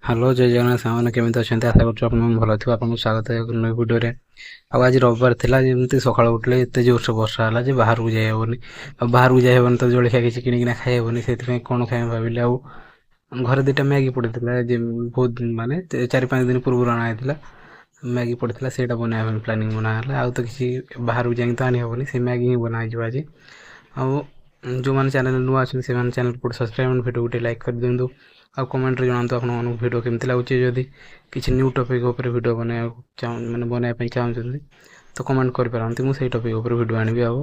Hello ଜୟ ଜଗନ୍ନାଥ ସାଙ୍ଗମାନେ କେମିତି ଅଛନ୍ତି? ଆଶା କରୁଛୁ ଆପଣମାନେ ଭଲ ଥିବ। ଆପଣଙ୍କୁ ସ୍ୱାଗତ ଏ ନୂଆ ଭିଡ଼ିଓରେ। ଆଉ ଆଜି ରବିବାର ଥିଲା, ଯେମିତି ସକାଳୁ ଉଠିଲେ ଏତେ ଜୋରସେ ବର୍ଷା ହେଲା ଯେ ବାହାରକୁ ଯାଇ ହେବନି। ଆଉ ବାହାରକୁ ଯାଇ ହେବନି ତ ଜଳଖିଆ କିଛି କିଣିକିନା ଖାଇ ହେବନି। ସେଥିପାଇଁ କ'ଣ ଖାଇବା ଭାବିଲି, ଆଉ ଘରେ ଦୁଇଟା ମ୍ୟାଗି ପଡ଼ିଥିଲା, ଯେ ବହୁତ ମାନେ 4-5 ଦିନ ପୂର୍ବରୁ ଅଣା ହେଇଥିଲା। ମ୍ୟାଗି ପଡ଼ିଥିଲା, ସେଇଟା ବନାଇବା ପାଇଁ ପ୍ଲାନିଂ ବନା ହେଲା। ଆଉ ତ କିଛି ବାହାରକୁ ଯାଇକି ତ ଆଣି ହେବନି, ସେ ମ୍ୟାଗି ହିଁ ବନା ହେଇଯିବ ଆଜି। ଆଉ ଯେଉଁମାନେ ଚ୍ୟାନେଲ୍ ନୂଆ ଅଛନ୍ତି ସେମାନେ ଚ୍ୟାନେଲ୍କୁ ଗୋଟେ ସବସ୍କ୍ରାଇବ୍, ଭିଡ଼ିଓ ଗୋଟେ ଲାଇକ୍ କରିଦିଅନ୍ତୁ। ଆଉ କମେଣ୍ଟରେ ଜଣାନ୍ତୁ ଆପଣମାନଙ୍କୁ ଭିଡ଼ିଓ କେମିତି ଲାଗୁଛି। ଯଦି କିଛି ନ୍ୟୁ ଟପିକ୍ ଉପରେ ଭିଡ଼ିଓ ବନାଇବା ପାଇଁ ଚାହୁଁଛନ୍ତି ତ କମେଣ୍ଟ କରିପାରନ୍ତି, ମୁଁ ସେଇ ଟପିକ୍ ଉପରେ ଭିଡ଼ିଓ ଆଣିବି। ଆଉ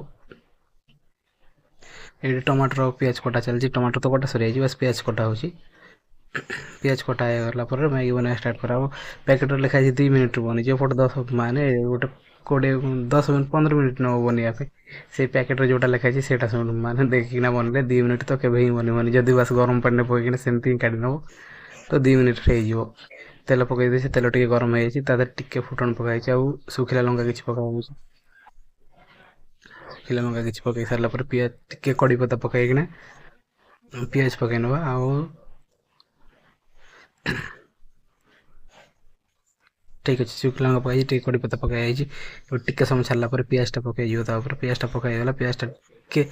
ଏଇଠି ଟମାଟର ପିଆଜ କଟା ଚାଲିଛି। ଟମାଟର ତ କଟା ସରିଯାଇଛି, ବାସ୍ ପିଆଜ କଟା ହେଉଛି। ପିଆଜ କଟା ହେଇଗଲା ପରେ ମ୍ୟାଗି ବନେଇବା ଷ୍ଟାର୍ଟ କରାହେବ। ପ୍ୟାକେଟ୍ରେ ଲେଖା ହେଇଛି 2 ମିନିଟ୍ରେ ବନିଯିବ। ଏପଟେ 10-15 ମିନିଟ୍ ନେବ ବନେଇବା ପାଇଁ। ସେଇ ପ୍ୟାକେଟ୍ରେ ଯେଉଁଟା ଲେଖା ହେଇଛି ସେଇଟା ମାନେ ଦେଖିକିନା ବନେଇଲେ 2 ମିନିଟ୍ ତ କେବେ ହିଁ ବନିବନି। ଯଦି ବାସ୍ ଗରମ ପାଣିରେ ପକେଇକିନା ସେମିତି ହିଁ କାଢ଼ି ନେବ ତ 2 ମିନିଟ୍ରେ ହେଇଯିବ। ତେଲ ପକାଇ ଦେଇଛି, ତେଲ ଟିକେ ଗରମ ହେଇଯାଇଛି, ତା ଦେହରେ ଟିକେ ଫୁଟଣ ପକା ହେଇଛି, ଆଉ ଶୁଖିଲା ଲଙ୍କା କିଛି ପକା ହେଉଛି। ଶୁଖିଲା ଲଙ୍କା କିଛି ପକାଇ ସାରିଲା ପରେ ପିଆଜ ଟିକେ କଡ଼ି ପତ୍ତା ପକାଇକିନା ପିଆଜ ପକାଇ ନେବା। ଆଉ ଠିକ୍ ଅଛି, ଶୁଖିଲା ଲଙ୍କା ପକାଇଛି, ଟିକେ କଡ଼ି ପତ୍ତା ପକାଯାଇଛି। ଏବେ ଟିକେ ସମୟ ଛାଡ଼ିଲା ପରେ ପିଆଜଟା ପକାଇଯିବ। ତାପରେ ପିଆଜଟା ପକାଇଗଲା, ପିଆଜଟା ଟିକେ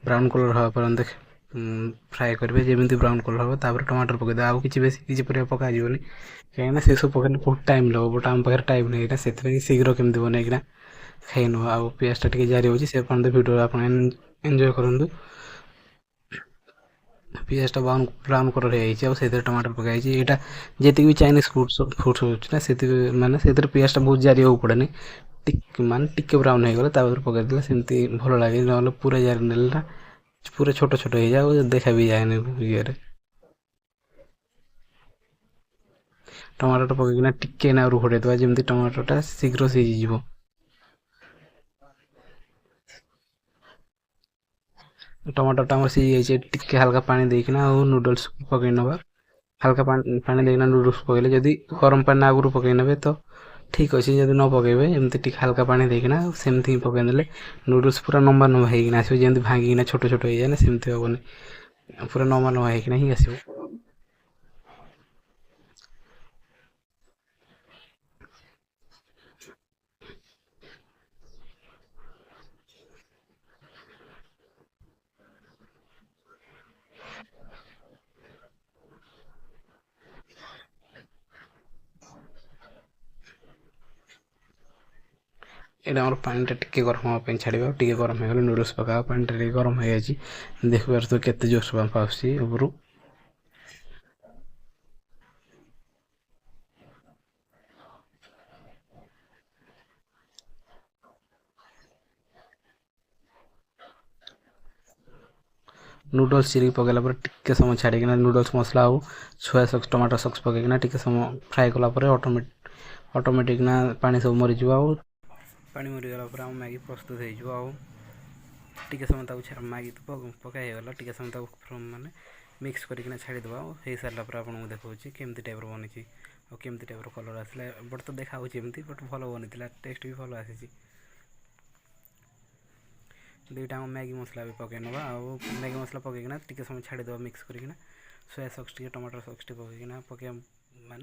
ବ୍ରାଉନ୍ କଲର୍ ହେବା ପର୍ଯ୍ୟନ୍ତ ଫ୍ରାଏ କରିବେ। ଯେମିତି ବ୍ରାଉନ୍ କଲର୍ ହେବ ତାପରେ ଟମାଟର ପକାଇଦେବା। ଆଉ କିଛି ବେଶୀ କିଛି ପରିବା ପକାଯିବନି, କାହିଁକିନା ସେସବୁ ପକାଇଲେ ବହୁତ ଟାଇମ୍ ଲାଗବ। ବଟ୍ ଆମ ପାଖରେ ଟାଇମ୍ ନାହିଁ ଏଇଟା, ସେଥିପାଇଁ ଶୀଘ୍ର କେମିତି ବନେଇକିନା ଖାଇନେବା। ଆଉ ପିଆଜଟା ଟିକେ ଜାରି ହେଉଛି, ସେ ପର୍ଯ୍ୟନ୍ତ ଭିଡ଼ିଓ ଆପଣ ଏନ୍ଜୟ କରନ୍ତୁ। ପିଆଜଟା ବ୍ରାଉନ୍ କଲର୍ ହେଇଯାଇଛି, ଆଉ ସେଥିରେ ଟମାଟର ପକାଇଛି। ଏଇଟା ଯେତିକି ବି ଚାଇନିଜ୍ ଫୁଡ଼୍ସ ହେଉଛି ନା, ସେଥିରେ ପିଆଜଟା ବହୁତ ଜାରିବାକୁ ପଡ଼େନି। ଟିକେ ବ୍ରାଉନ୍ ହେଇଗଲେ ତାପରେ ପକାଇଦେଲେ ସେମିତି ଭଲ ଲାଗେ। ନହେଲେ ପୁରା ଜାରି ନେଲେ ନା ପୁରା ଛୋଟ ଛୋଟ ହେଇଯାଏ, ଆଉ ଦେଖା ବି ଯାଏନି ଇଏରେ। ଟମାଟୋଟା ପକାଇକିନା ଟିକେ ନାଁରୁ ଘୋଡ଼େଇ ଦେବା, ଯେମିତି ଟମାଟୋଟା ଶୀଘ୍ର ସିଝିଯିବ। ଟମାଟୋଟା ଆମର ସିଝିଯାଇଛି, ଟିକେ ହାଲକା ପାଣି ଦେଇକିନା ଆଉ ନୁଡ଼ଲ୍ସ ପକାଇ ନେବା। ହାଲକା ପାଣି ଦେଇକିନା ନୁଡ଼ଲ୍ସ ପକାଇଲେ, ଯଦି ଗରମ ପାଣି ଆଗରୁ ପକାଇ ନେବେ ତ ଠିକ୍ ଅଛି। ଯଦି ନ ପକାଇବେ ଏମିତି ଟିକେ ହାଲକା ପାଣି ଦେଇକିନା ସେମିତି ହିଁ ପକାଇ ନେଲେ ନୁଡ଼ଲ୍ସ ପୁରା ଲମ୍ବା ଲମ୍ବା ହେଇକିନା ଆସିବ। ଯେମିତି ଭାଙ୍ଗିକିନା ଛୋଟ ଛୋଟ ହେଇଯାଏ ନା, ସେମିତି ହେବନି, ପୁରା ଲମ୍ବା ଲମ୍ବା ହେଇକିନା ହିଁ ଆସିବ। ଏଇଟା ଆମର ପାଣିଟା ଟିକେ ଗରମ ହେବା ପାଇଁ ଛାଡ଼ିବା। ଟିକେ ଗରମ ହେଇଗଲେ ନୁଡ଼ଲ୍ସ ପକାଇବା। ପାଣିଟା ଟିକେ ଗରମ ହେଇଯାଇଛି, ଦେଖିପାରୁଥିବେ କେତେ ଜୋରସେ ବାମ୍ଫ ଆସୁଛି ଉପରୁ। ନୁଡ଼ଲ୍ସ ଚିରିକି ପକାଇଲା ପରେ ଟିକେ ସମୟ ଛାଡ଼ିକିନା ନୁଡ଼ଲ୍ସ ମସଲା ଆଉ ସୋୟା ସକ୍ସ, ଟମାଟୋ ସକ୍ସ ପକାଇକିନା ଟିକେ ସମୟ ଫ୍ରାଏ କଲା ପରେ ଅଟୋମେଟିକ୍ନା ପାଣି ସବୁ ମରିଯିବ। ଆଉ ପାଣି ମରିଗଲା ପରେ ଆମ ମ୍ୟାଗି ପ୍ରସ୍ତୁତ ହେଇଯିବ। ଆଉ ଟିକେ ସମୟ ତାକୁ ମ୍ୟାଗି ପକାଇ ହେଇଗଲା, ଟିକେ ସମୟ ତାକୁ ମିକ୍ସ କରିକିନା ଛାଡ଼ିଦେବା। ଆଉ ହେଇସାରିଲା ପରେ ଆପଣଙ୍କୁ ଦେଖାଉଛି କେମିତି ଟାଇପ୍ର ବନିଛି, ଆଉ କେମିତି ଟାଇପ୍ର କଲର୍ ଆସିଲା। ବଟ୍ ତ ଦେଖାହେଉଛି ଏମିତି, ବଟ୍ ଭଲ ବନିଥିଲା, ଟେଷ୍ଟ ବି ଭଲ ଆସିଛି। ଦୁଇଟା ମ୍ୟାଗି ମସଲା ବି ପକାଇ ନେବା। ଆଉ ମ୍ୟାଗି ମସଲା ପକାଇକିନା ଟିକେ ସମୟ ଛାଡ଼ିଦେବା ମିକ୍ସ କରିକିନା। ସୋୟା ସକ୍ସ ଟିକେ, ଟମାଟୋ ସକ୍ସ ଟିକେ ପକାଇକିନା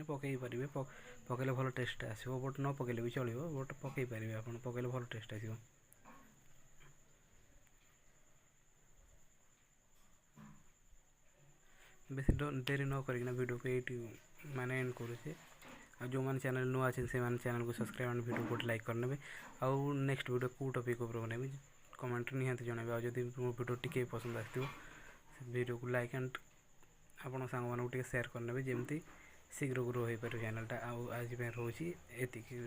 ପକାଇ ପାରିବେ। ପକାଇଲେ ଭଲ ଟେଷ୍ଟ ଆସିବ। ବଟ୍ ନ ପକାଇଲେ ବି ଚଳିବ, ବଟ୍ ପକାଇ ପାରିବେ ଆପଣ, ପକାଇଲେ ଭଲ ଟେଷ୍ଟ ଆସିବ। ବେଶୀ ଡେରି ନ କରିକିନା ଭିଡ଼ିଓକୁ ଏଇଠି ଏଣ୍ଡ କରୁଛି। ଆଉ ଯେଉଁମାନେ ଚ୍ୟାନେଲ୍ ନୂଆ ଅଛନ୍ତି ସେମାନେ ଚ୍ୟାନେଲ୍କୁ ସବସ୍କ୍ରାଇବ୍, ଭିଡ଼ିଓ ଗୋଟେ ଲାଇକ୍ କରିନେବେ। ଆଉ ନେକ୍ସଟ ଭିଡ଼ିଓ କେଉଁ ଟପିକ୍ ଉପରେ ବନେଇବି କମେଣ୍ଟରେ ନିହାତି ଜଣାଇବେ। ଆଉ ଯଦି ମୋ ଭିଡ଼ିଓ ଟିକେ ପସନ୍ଦ ଆସିଥିବ ସେ ଭିଡ଼ିଓକୁ ଲାଇକ୍ ଆଣ୍ଡ ଆପଣ ସାଙ୍ଗମାନଙ୍କୁ ଟିକେ ସେୟାର କରିନେବେ, ଯେମିତି ଶୀଘ୍ର ଗ୍ରୋ ହୋଇପାରିବ ଚ୍ୟାନେଲ୍ଟା। ଆଉ ଆଜି ପାଇଁ ରହୁଛି ଏତିକି।